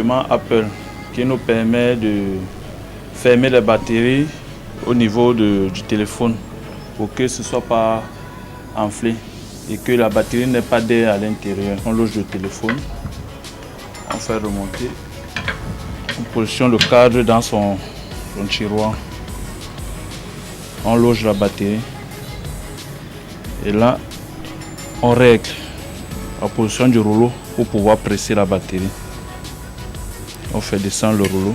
équipement Apple qui nous permet de fermer les batteries au niveau du téléphone pour que ce ne soit pas enflé et que la batterie n'ait pas d'air à l'intérieur. On loge le téléphone, on fait remonter, on positionne le cadre dans son tiroir, on loge la batterie et là on règle la position du rouleau pour pouvoir presser la batterie. On fait descendre le rouleau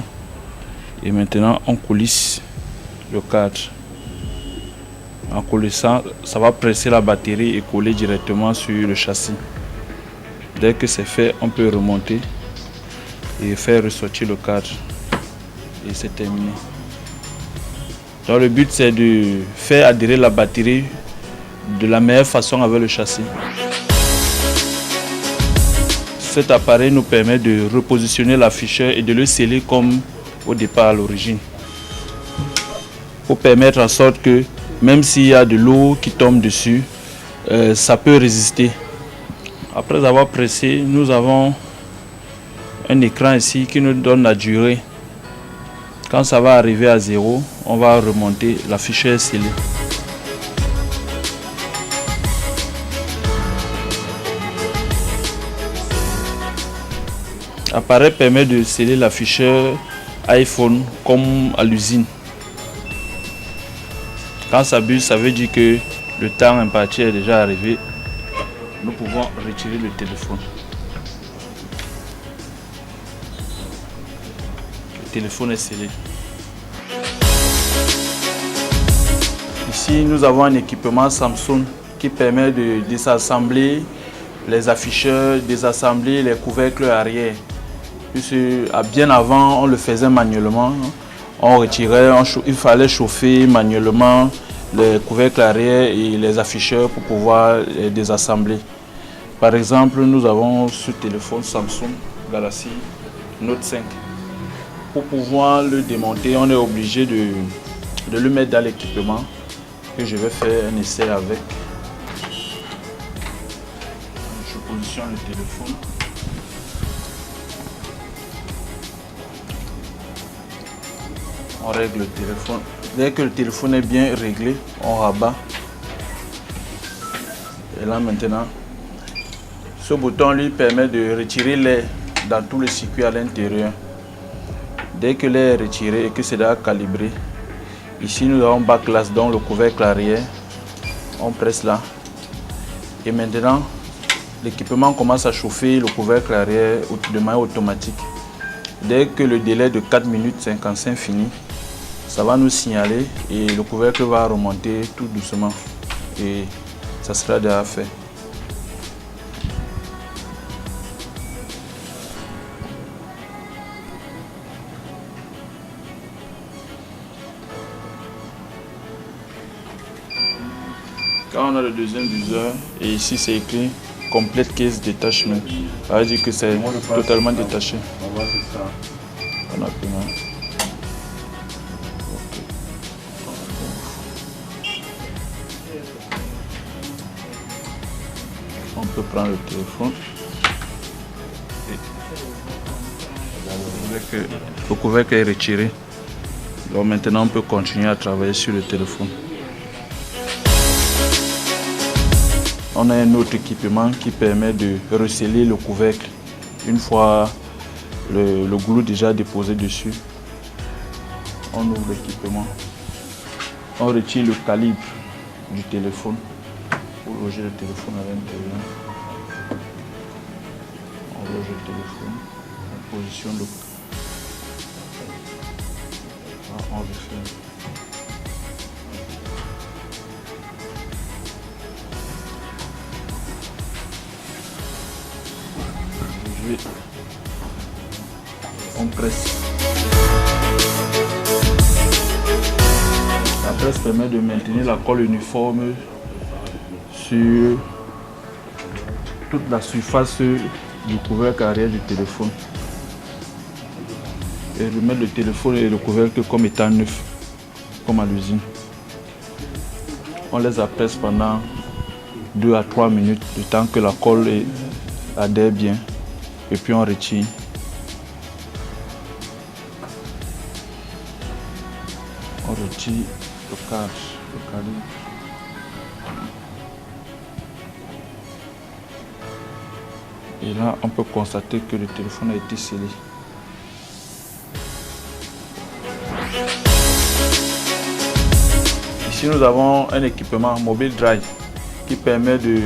et maintenant on coulisse le cadre. En coulissant, ça va presser la batterie et coller directement sur le châssis. Dès que c'est fait, on peut remonter et faire ressortir le cadre. Et c'est terminé. Donc le but c'est de faire adhérer la batterie de la meilleure façon avec le châssis. Cet appareil nous permet de repositionner l'afficheur et de le sceller comme au départ à l'origine. Pour permettre en sorte que même s'il y a de l'eau qui tombe dessus, ça peut résister. Après avoir pressé, nous avons un écran ici qui nous donne la durée. Quand ça va arriver à 0, on va remonter l'afficheur scellé. L'appareil permet de sceller l'afficheur iPhone comme à l'usine. Quand ça bute, ça veut dire que le temps imparti est déjà arrivé. Nous pouvons retirer le téléphone. Le téléphone est scellé. Ici, nous avons un équipement Samsung qui permet de désassembler les afficheurs, désassembler les couvercles arrière. Puisque bien avant, on le faisait manuellement. On retirait, il fallait chauffer manuellement les couvercles arrière et les afficheurs pour pouvoir les désassembler. Par exemple, nous avons ce téléphone Samsung Galaxy Note 5. Pour pouvoir le démonter, on est obligé de le mettre dans l'équipement que je vais faire un essai avec. Je positionne le téléphone. On règle le téléphone. Dès que le téléphone est bien réglé, on rabat. Et là maintenant, ce bouton lui permet de retirer l'air dans tout le circuit à l'intérieur. Dès que l'air est retiré et que c'est déjà calibré, ici nous avons backlash dans le couvercle arrière. On presse là. Et maintenant, l'équipement commence à chauffer le couvercle arrière de manière automatique. Dès que le délai de 4 minutes 55 finit, ça va nous signaler et le couvercle va remonter tout doucement et ça sera déjà fait. Quand on a le deuxième viseur et ici c'est écrit Complete Case Detachment, ça veut dire que c'est totalement détaché. On a pris, on peut prendre le téléphone et le couvercle est retiré. Donc maintenant on peut continuer à travailler sur le téléphone. On a un autre équipement qui permet de resceller le couvercle une fois le glue déjà déposé dessus. On ouvre l'équipement, on retire le calibre du téléphone pour loger le téléphone à l'intérieur. On loge le téléphone, on positionne le. On referme. On presse. La presse permet de maintenir la colle uniforme sur toute la surface du couvercle arrière du téléphone et remettre le téléphone et le couvercle comme étant neuf, comme à l'usine. On les presse pendant 2 à 3 minutes, le temps que la colle adhère bien, et puis on retire. petit locage. Et là, on peut constater que le téléphone a été scellé. Ici, nous avons un équipement Mobile Dry qui permet de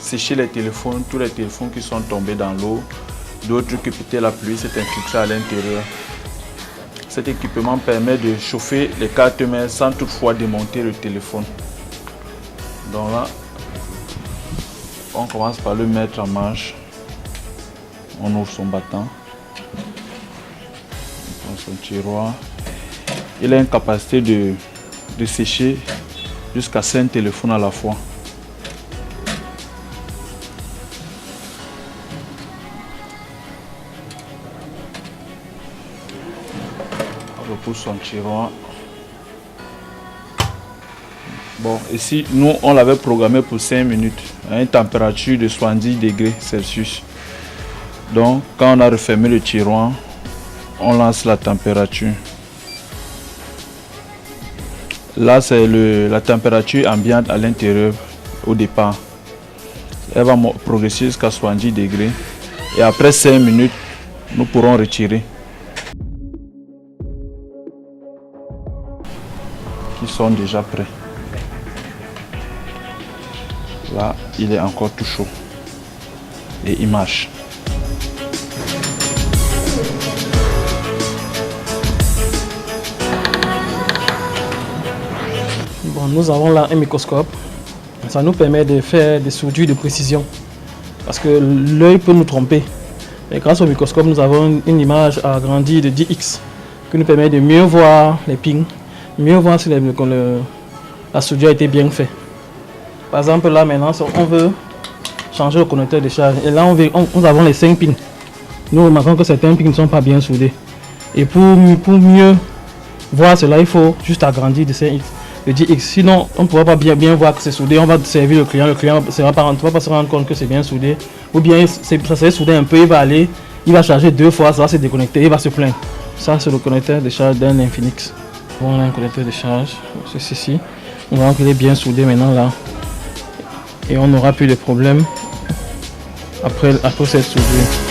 sécher les téléphones, tous les téléphones qui sont tombés dans l'eau, d'autres qui pétaient la pluie, c'est infiltré à l'intérieur. Cet équipement permet de chauffer les cartes mères sans toutefois démonter le téléphone. Donc là, on commence par le mettre en marche. On ouvre son battant. On prend son tiroir. Il a une capacité de sécher jusqu'à 5 téléphones à la fois. On repousse son tiroir. Bon, ici, nous, on l'avait programmé pour 5 minutes à une température de 70 degrés Celsius. Donc, quand on a refermé le tiroir, on lance la température. Là, c'est la température ambiante à l'intérieur au départ. Elle va progresser jusqu'à 70 degrés. Et après 5 minutes, nous pourrons retirer. Ils sont déjà prêts. Là, il est encore tout chaud. Et il marche. Bon, nous avons là un microscope. Ça nous permet de faire des soudures de précision. Parce que l'œil peut nous tromper. Et grâce au microscope, nous avons une image agrandie de 10x qui nous permet de mieux voir les pings, mieux voir si la soudure a été bien faite. Par exemple, là maintenant, on veut changer le connecteur de charge. Et là, nous avons les 5 pins. Nous remarquons que certains pins ne sont pas bien soudés. Et pour mieux voir cela, il faut juste agrandir de 5x. De 10x. Sinon, on ne pourra pas bien voir que c'est soudé. On va servir le client ne va pas se rendre compte que c'est bien soudé. Ou bien ça s'est soudé un peu, il va charger 2 fois, ça va se déconnecter, il va se plaindre. Ça, c'est le connecteur de charge d'un Infinix. On a un connecteur de charge, c'est ceci. On voit qu'il est bien soudé maintenant là. Et on n'aura plus de problème après cette soudure.